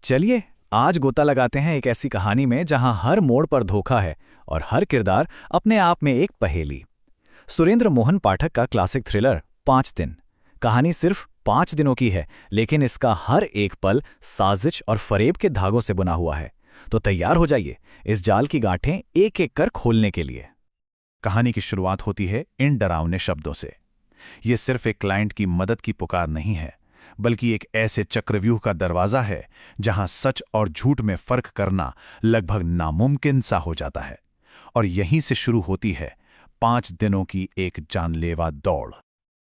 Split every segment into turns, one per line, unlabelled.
चलिए आज गोता लगाते हैं एक ऐसी कहानी में जहां हर मोड़ पर धोखा है और हर किरदार अपने आप में एक पहेली। सुरेंद्र मोहन पाठक का क्लासिक थ्रिलर 5 दिन। कहानी सिर्फ 5 दिनों की है, लेकिन इसका हर एक पल साजिश और फरेब के धागों से बुना हुआ है। तो तैयार हो जाइए इस जाल की गांठें एक एक कर खोलने के लिए।
कहानी की शुरुआत होती है इन डरावने शब्दों से। ये सिर्फ एक क्लाइंट की मदद की पुकार नहीं है, बल्कि एक ऐसे चक्रव्यूह का दरवाजा है जहां सच और झूठ में फर्क करना लगभग नामुमकिन सा हो जाता है। और यहीं से शुरू होती है 5 दिनों की एक जानलेवा दौड़।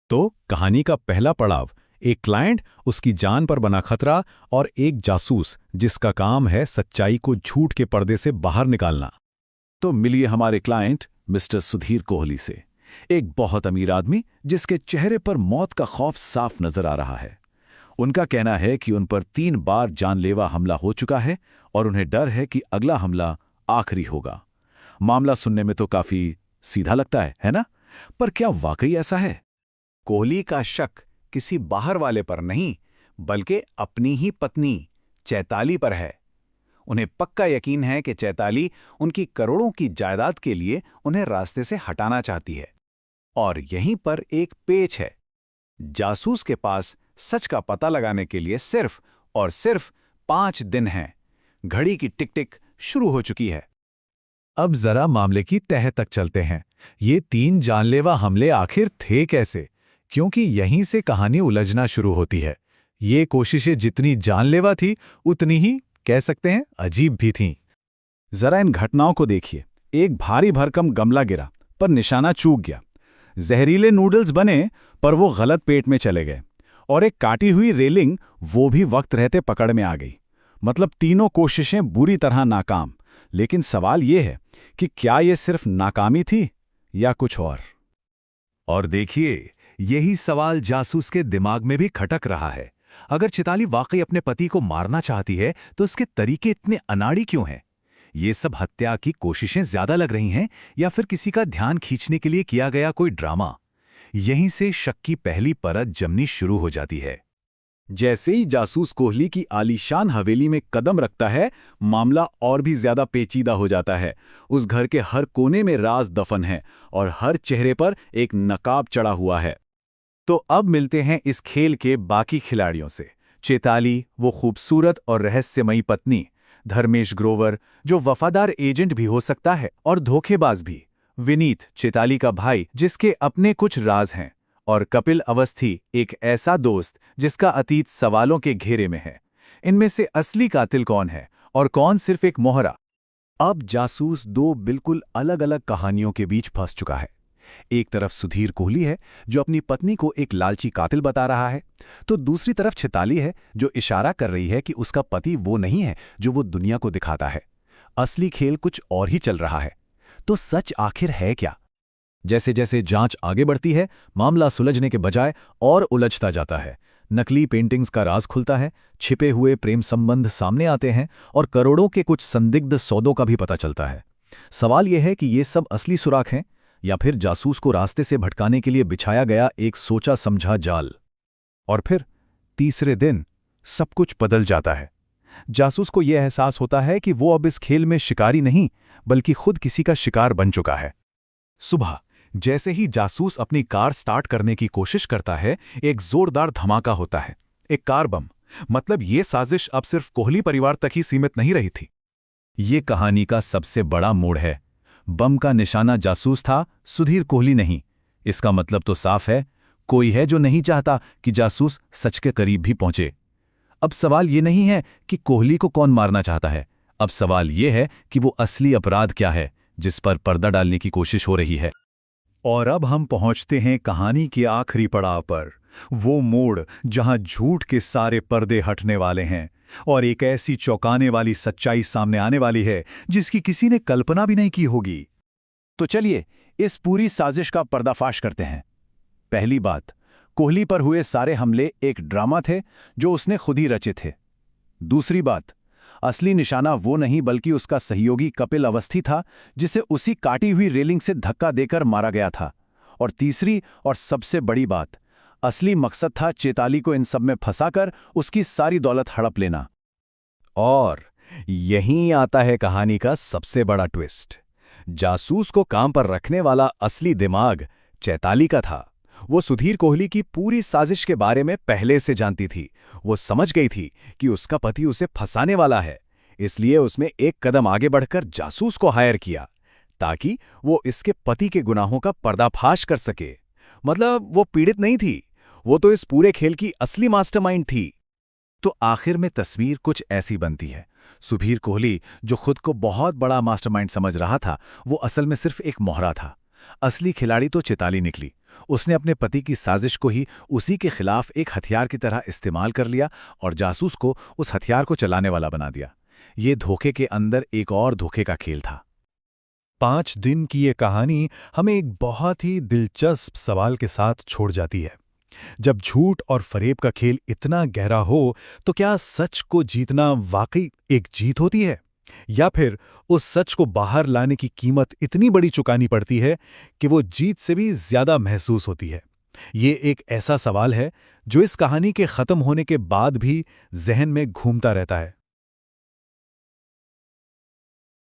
तो कहानी का पहला पड़ाव एक क्लाइंट, उसकी जान पर बना खतरा और एक जासूस जिसका काम है सच्चाई को झूठ के पर्दे से बाहर निकालना।
तो मिलिए हमारे क्लाइंट मिस्टर सुधीर कोहली से, एक बहुत अमीर आदमी जिसके चेहरे पर मौत का खौफ साफ नजर आ रहा है। उनका कहना है कि उन पर 3 बार जानलेवा हमला हो चुका है और उन्हें डर है कि अगला हमला आखिरी होगा। मामला सुनने में तो काफी सीधा लगता है ना? पर क्या वाकई ऐसा है?
कोहली का शक किसी बाहर वाले पर नहीं, बल्कि अपनी ही पत्नी चैताली पर है। उन्हें पक्का यकीन है कि चैताली उनकी करोड़ों की जायदाद के लिए उन्हें रास्ते से हटाना चाहती है। और यहीं पर एक पेच है। जासूस के पास सच का पता लगाने के लिए सिर्फ और सिर्फ 5 दिन हैं। घड़ी की टिक टिक शुरू हो चुकी है।
अब जरा मामले की तह तक चलते हैं। ये 3 जानलेवा हमले आखिर थे कैसे? क्योंकि यहीं से कहानी उलझना शुरू होती है। ये कोशिशें जितनी जानलेवा थी, उतनी ही कह सकते हैं अजीब भी थीं।
जरा इन घटनाओं को देखिए। एक भारी भरकम गमला गिरा, पर निशाना चूक गया। जहरीले नूडल्स बने, पर वो गलत पेट में चले गए। और एक काटी हुई रेलिंग, वो भी वक्त रहते पकड़ में आ गई। मतलब तीनों कोशिशें बुरी तरह नाकाम। लेकिन सवाल ये है कि क्या ये सिर्फ नाकामी थी या कुछ
और देखिए, यही सवाल जासूस के दिमाग में भी खटक रहा है। अगर चैताली वाकई अपने पति को मारना चाहती है, तो उसके तरीके इतने अनाड़ी क्यों हैं? ये सब हत्या की कोशिशें ज्यादा लग रही हैं या फिर किसी का ध्यान खींचने के लिए किया गया कोई ड्रामा? यहीं से शक की पहली परत जमनी शुरू हो जाती है।
जैसे ही जासूस कोहली की आलीशान हवेली में कदम रखता है, मामला और भी ज्यादा पेचीदा हो जाता है। उस घर के हर कोने में राज दफन है और हर चेहरे पर एक नकाब चढ़ा हुआ है।
तो अब मिलते हैं इस खेल के बाकी खिलाड़ियों से। चैताली, वो खूबसूरत और रहस्यमयी पत्नी। धर्मेश ग्रोवर, जो वफादार एजेंट भी हो सकता है और धोखेबाज भी। विनीत, चैताली का भाई, जिसके अपने कुछ राज हैं। और कपिल अवस्थी, एक ऐसा दोस्त जिसका अतीत सवालों के घेरे में है। इनमें से असली कातिल कौन है और कौन सिर्फ एक मोहरा?
अब जासूस 2 बिल्कुल अलग अलग कहानियों के बीच फंस चुका है। एक तरफ सुधीर कोहली है, जो अपनी पत्नी को एक लालची कातिल बता रहा है, तो दूसरी तरफ चैताली है, जो इशारा कर रही है कि उसका पति वो नहीं है जो वो दुनिया को दिखाता है। असली खेल कुछ और ही चल रहा है। तो सच आखिर है क्या?
जैसे जैसे जांच आगे बढ़ती है, मामला सुलझने के बजाय और उलझता जाता है। नकली पेंटिंग्स का राज खुलता है, छिपे हुए प्रेम संबंध सामने आते हैं और करोड़ों के कुछ संदिग्ध सौदों का भी पता चलता है। सवाल यह है कि ये सब असली सुराख हैं या फिर जासूस को रास्ते से भटकाने के लिए बिछाया गया एक सोचा समझा जाल।
और फिर तीसरे दिन सब कुछ बदल जाता है। जासूस को यह एहसास होता है कि वो अब इस खेल में शिकारी नहीं, बल्कि खुद किसी का शिकार बन चुका है।
सुबह जैसे ही जासूस अपनी कार स्टार्ट करने की कोशिश करता है, एक जोरदार धमाका होता है। एक कार बम। मतलब ये साजिश अब सिर्फ कोहली परिवार तक ही सीमित नहीं रही थी।
ये कहानी का सबसे बड़ा मोड़ है। बम का निशाना जासूस था, सुधीर कोहली नहीं। इसका मतलब तो साफ है, कोई है जो नहीं चाहता कि जासूस सच के करीब भी पहुंचे। अब सवाल ये नहीं है कि कोहली को कौन मारना चाहता है। अब सवाल ये है कि वो असली अपराध क्या है जिस पर पर्दा डालने की कोशिश हो रही है।
और अब हम पहुंचते हैं कहानी के आखिरी पड़ाव पर, वो मोड़ जहां झूठ के सारे पर्दे हटने वाले हैं और एक ऐसी चौंकाने वाली सच्चाई सामने आने वाली है जिसकी किसी ने कल्पना भी नहीं की होगी।
तो चलिए इस पूरी साजिश का पर्दाफाश करते हैं। पहली बात, कोहली पर हुए सारे हमले एक ड्रामा थे जो उसने खुद ही रचे थे। दूसरी बात, असली निशाना वो नहीं बल्कि उसका सहयोगी कपिल अवस्थी था, जिसे उसी काटी हुई रेलिंग से धक्का देकर मारा गया था। और तीसरी और सबसे बड़ी बात, असली मकसद था चैताली को इन सब में फंसाकर उसकी सारी दौलत हड़प लेना।
और यहीं आता है कहानी का सबसे बड़ा ट्विस्ट। जासूस को काम पर रखने वाला असली दिमाग चैताली का था। वो सुधीर कोहली की पूरी साजिश के बारे में पहले से जानती थी। वो समझ गई थी कि उसका पति उसे फंसाने वाला है, इसलिए उसने एक कदम आगे बढ़कर जासूस को हायर किया ताकि वो इसके पति के गुनाहों का पर्दाफाश कर सके। मतलब वो पीड़ित नहीं थी, वो तो इस पूरे खेल की असली मास्टरमाइंड थी। तो आखिर में तस्वीर कुछ ऐसी बनती है। सुधीर कोहली, जो खुद को बहुत बड़ा मास्टरमाइंड समझ रहा था, वो असल में सिर्फ एक मोहरा था। असली खिलाड़ी तो चैताली निकली। उसने अपने पति की साजिश को ही उसी के खिलाफ एक हथियार की तरह इस्तेमाल कर लिया और जासूस को उस हथियार को चलाने वाला बना दिया। ये धोखे के अंदर एक और धोखे का खेल था।
5 दिन की ये कहानी हमें एक बहुत ही दिलचस्प सवाल के साथ छोड़ जाती है। जब झूठ और फरेब का खेल इतना गहरा हो, तो क्या सच को जीतना वाकई एक जीत होती है, या फिर उस सच को बाहर लाने की कीमत इतनी बड़ी चुकानी पड़ती है कि वो जीत से भी ज्यादा महसूस होती है? ये एक ऐसा सवाल है जो इस कहानी के खत्म होने के बाद भी जहन में घूमता रहता है।